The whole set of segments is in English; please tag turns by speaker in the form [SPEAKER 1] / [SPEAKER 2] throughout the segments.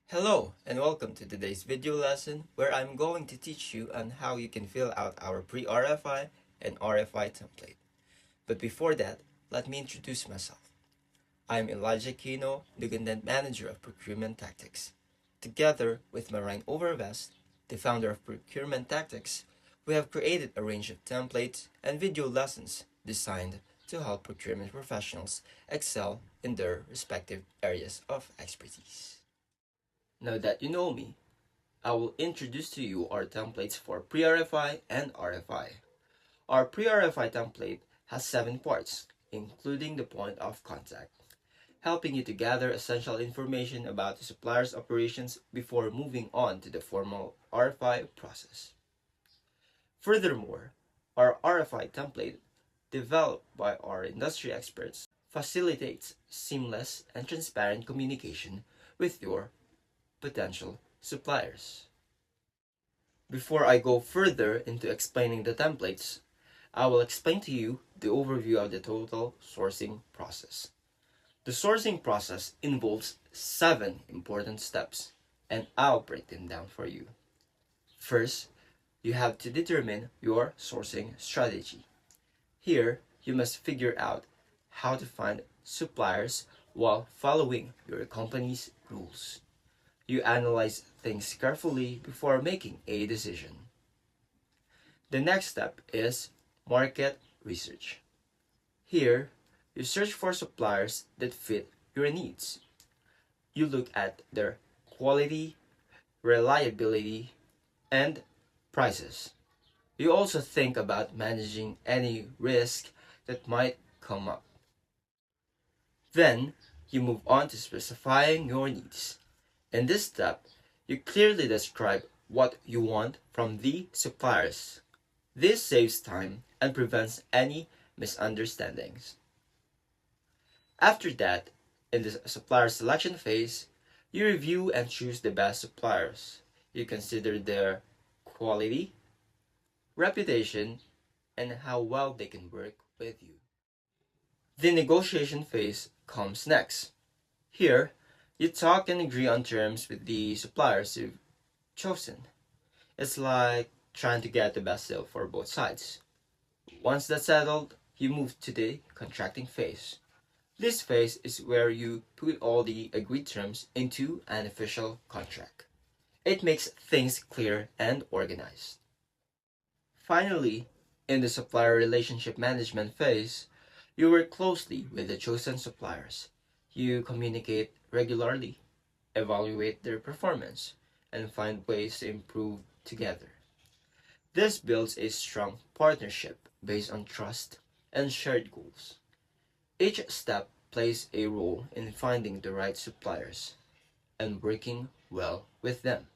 [SPEAKER 1] Hello and welcome to today's video lesson where I'm going to teach you on how you can fill out our Pre-RFI and RFI template. But before that, let me introduce myself. I'm Aquino, the Content Manager of Procurement Tactics. Together with Marine Overvest, the founder of Procurement Tactics, we have created a range of templates and video lessons designed to help procurement professionals excel in their respective areas of expertise. Now that you know me, I will introduce to you our templates for Pre-RFI and RFI. Our Pre-RFI template has 7 parts, including the point of contact, helping you to gather essential information about the supplier's operations before moving on to the formal RFI process. Furthermore, our RFI template, developed by our industry experts, facilitates seamless and transparent communication with your potential suppliers. Before I go further into explaining the templates, I will explain to you the overview of the total sourcing process. The sourcing process involves 7 important steps, and I'll break them down for you. First, you have to determine your sourcing strategy. Here, you must figure out how to find suppliers while following your company's rules. You analyze things carefully before making a decision. The next step is market research. Here, you search for suppliers that fit your needs. You look at their quality, reliability, and prices. You also think about managing any risk that might come up. Then, you move on to specifying your needs. In this step, you clearly describe what you want from the suppliers. This saves time and prevents any misunderstandings. After that, in the supplier selection phase, you review and choose the best suppliers. You consider their quality, reputation, and how well they can work with you. The negotiation phase comes next. Here, you talk and agree on terms with the suppliers you've chosen. It's like trying to get the best deal for both sides. Once that's settled, you move to the contracting phase. This phase is where you put all the agreed terms into an official contract. It makes things clear and organized. Finally, in the supplier relationship management phase, you work closely with the chosen suppliers. You communicate regularly, evaluate their performance, and find ways to improve together. This builds a strong partnership based on trust and shared goals. Each step plays a role in finding the right suppliers and working well with them.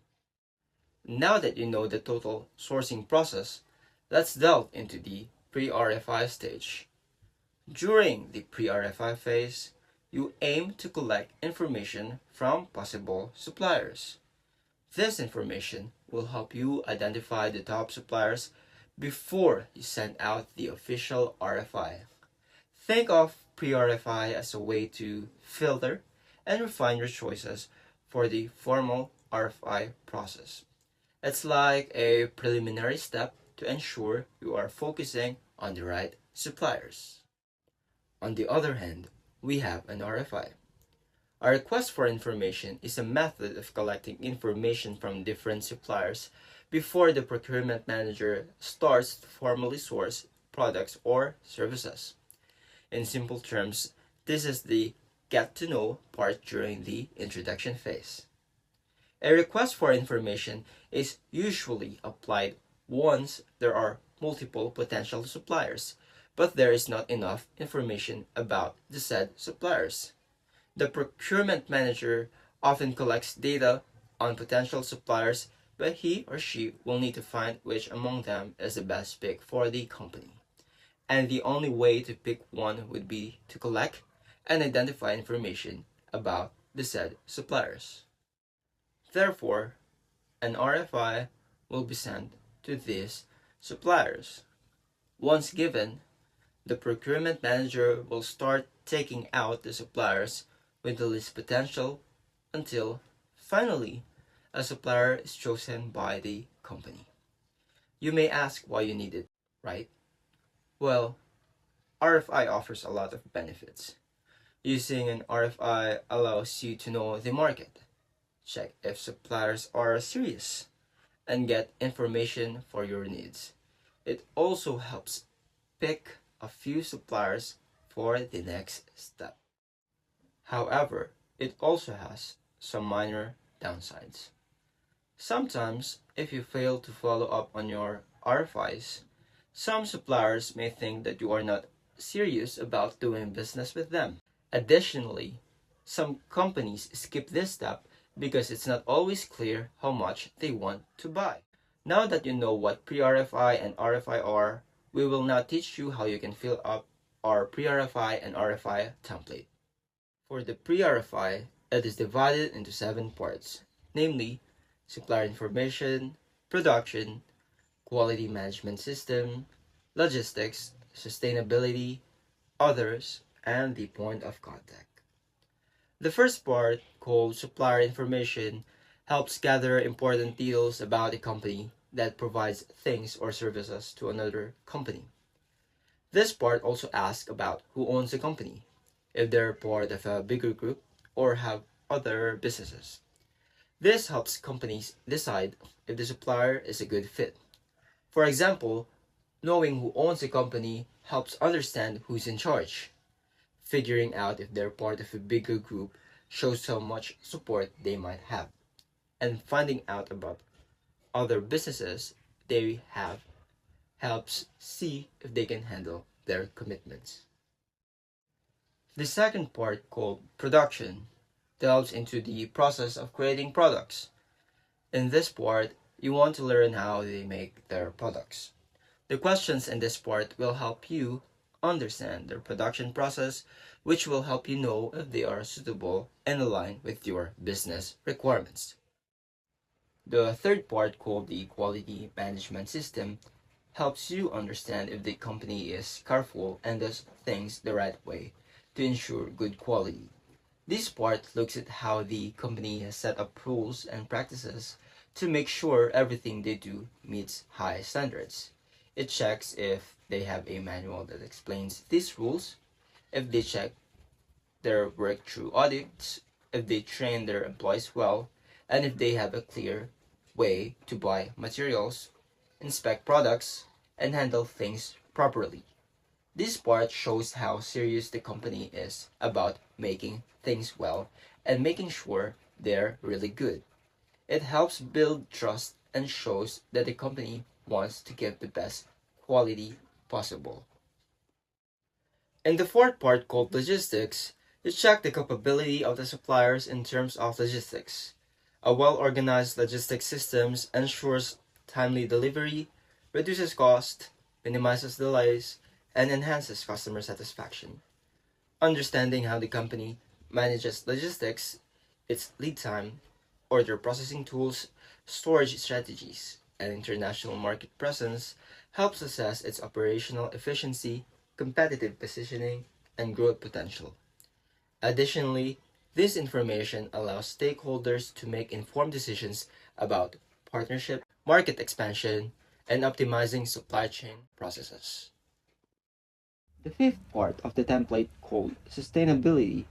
[SPEAKER 1] Now that you know the total sourcing process, let's delve into the pre-RFI stage. During the pre-RFI phase, you aim to collect information from possible suppliers. This information will help you identify the top suppliers before you send out the official RFI. Think of pre-RFI as a way to filter and refine your choices for the formal RFI process. It's like a preliminary step to ensure you are focusing on the right suppliers. On the other hand, we have an RFI. A request for information is a method of collecting information from different suppliers before the procurement manager starts to formally source products or services. In simple terms, this is the get to know part during the introduction phase. A request for information is usually applied once there are multiple potential suppliers, but there is not enough information about the said suppliers. The procurement manager often collects data on potential suppliers, but he or she will need to find which among them is the best pick for the company. And the only way to pick one would be to collect and identify information about the said suppliers. Therefore, an RFI will be sent to these suppliers. Once given, the procurement manager will start taking out the suppliers with the least potential until Finally, a supplier is chosen by the company. You may ask why you need it, right? Well, RFI offers a lot of benefits. Using an RFI allows you to know the market, check if suppliers are serious, and get information for your needs. It also helps pick a few suppliers for the next step. However, it also has some minor downsides. Sometimes, if you fail to follow up on your RFIs, some suppliers may think that you are not serious about doing business with them. Additionally, some companies skip this step because it's not always clear how much they want to buy. Now that you know what Pre-RFI and RFI are, we will now teach you how you can fill up our Pre-RFI and RFI template. For the Pre-RFI, it is divided into 7 parts, namely supplier information, production, quality management system, logistics, sustainability, others, and the point of contact. The first part, called supplier information, helps gather important details about a company that provides things or services to another company. This part also asks about who owns the company, if they're part of a bigger group or have other businesses. This helps companies decide if the supplier is a good fit. For example, knowing who owns a company helps understand who's in charge. Figuring out if they're part of a bigger group shows how much support they might have. And finding out about other businesses they have helps see if they can handle their commitments. The second part, called production, delves into the process of creating products. In this part, you want to learn how they make their products. The questions in this part will help you understand their production process, which will help you know if they are suitable and aligned with your business requirements. The third part, called the quality management system, helps you understand if the company is careful and does things the right way to ensure good quality. This part looks at how the company has set up rules and practices to make sure everything they do meets high standards. It checks if they have a manual that explains these rules, if they check their work through audits, if they train their employees well, and if they have a clear way to buy materials, inspect products, and handle things properly. This part shows how serious the company is about making things well and making sure they're really good. It helps build trust and shows that the company wants to give the best quality possible. In the fourth part, called logistics, you check the capability of the suppliers in terms of logistics. A well-organized logistics system ensures timely delivery, reduces cost, minimizes delays, and enhances customer satisfaction. Understanding how the company manages logistics, its lead time, order processing tools, storage strategies, and international market presence helps assess its operational efficiency, competitive positioning, and growth potential. Additionally, this information allows stakeholders to make informed decisions about partnership, market expansion, and optimizing supply chain processes. The fifth part of the template, called sustainability,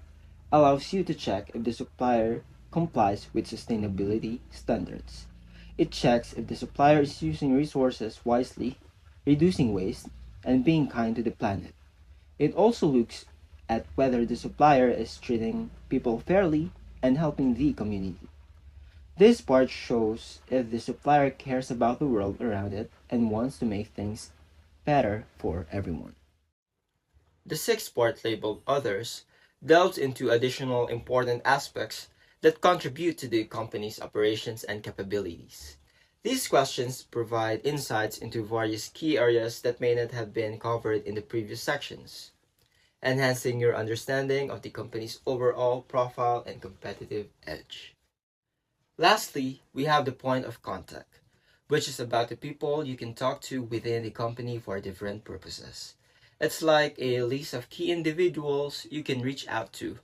[SPEAKER 1] allows you to check if the supplier complies with sustainability standards. It checks if the supplier is using resources wisely, reducing waste, and being kind to the planet. It also looks at whether the supplier is treating people fairly and helping the community. This part shows if the supplier cares about the world around it and wants to make things better for everyone. The sixth part, labeled Others, delves into additional important aspects that contribute to the company's operations and capabilities. These questions provide insights into various key areas that may not have been covered in the previous sections, enhancing your understanding of the company's overall profile and competitive edge. Lastly, we have the point of contact, which is about the people you can talk to within the company for different purposes. It's like a list of key individuals you can reach out to.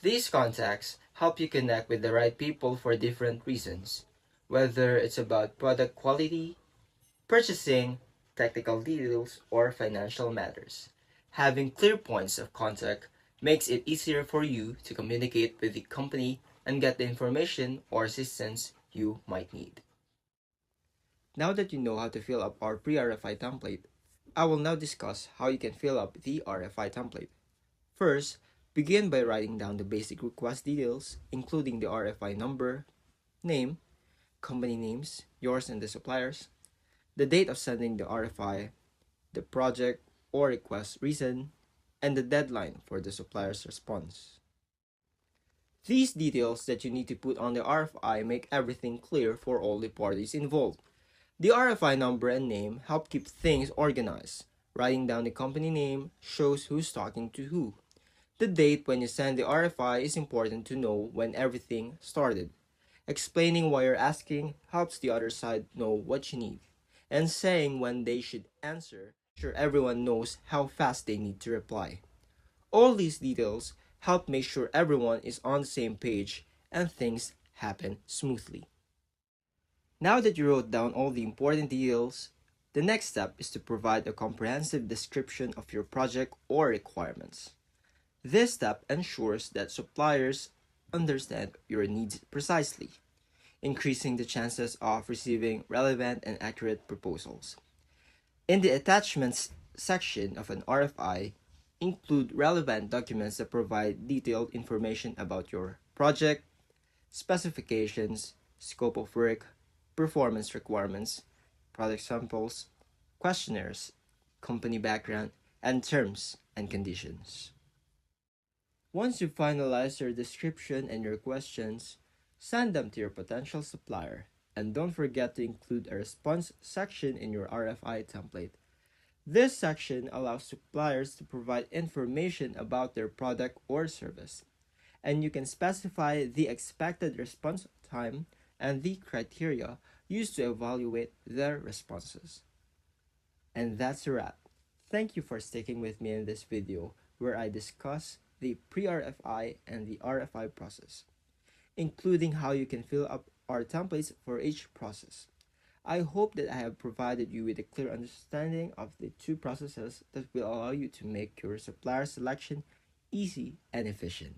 [SPEAKER 1] These contacts help you connect with the right people for different reasons, whether it's about product quality, purchasing, technical details, or financial matters. Having clear points of contact makes it easier for you to communicate with the company and get the information or assistance you might need. Now that you know how to fill up our pre-RFI template, I will now discuss how you can fill up the RFI template. First, begin by writing down the basic request details, including the RFI number, name, company names, yours and the suppliers, the date of sending the RFI, the project or request reason, and the deadline for the supplier's response. These details that you need to put on the RFI make everything clear for all the parties involved. The RFI number and name help keep things organized. Writing down the company name shows who's talking to who. The date when you send the RFI is important to know when everything started. Explaining why you're asking helps the other side know what you need. And saying when they should answer, sure everyone knows how fast they need to reply. All these details help make sure everyone is on the same page and things happen smoothly. Now that you wrote down all the important details, the next step is to provide a comprehensive description of your project or requirements. This step ensures that suppliers understand your needs precisely, increasing the chances of receiving relevant and accurate proposals. In the attachments section of an RFI, include relevant documents that provide detailed information about your project, specifications, scope of work, performance requirements, product samples, questionnaires, company background, and terms and conditions. Once you finalize your description and your questions, send them to your potential supplier, and don't forget to include a response section in your RFI template. This section allows suppliers to provide information about their product or service, and you can specify the expected response time and the criteria used to evaluate their responses. And that's a wrap. Thank you for sticking with me in this video where I discuss the pre-RFI and the RFI process, including how you can fill up our templates for each process. I hope that I have provided you with a clear understanding of the two processes that will allow you to make your supplier selection easy and efficient.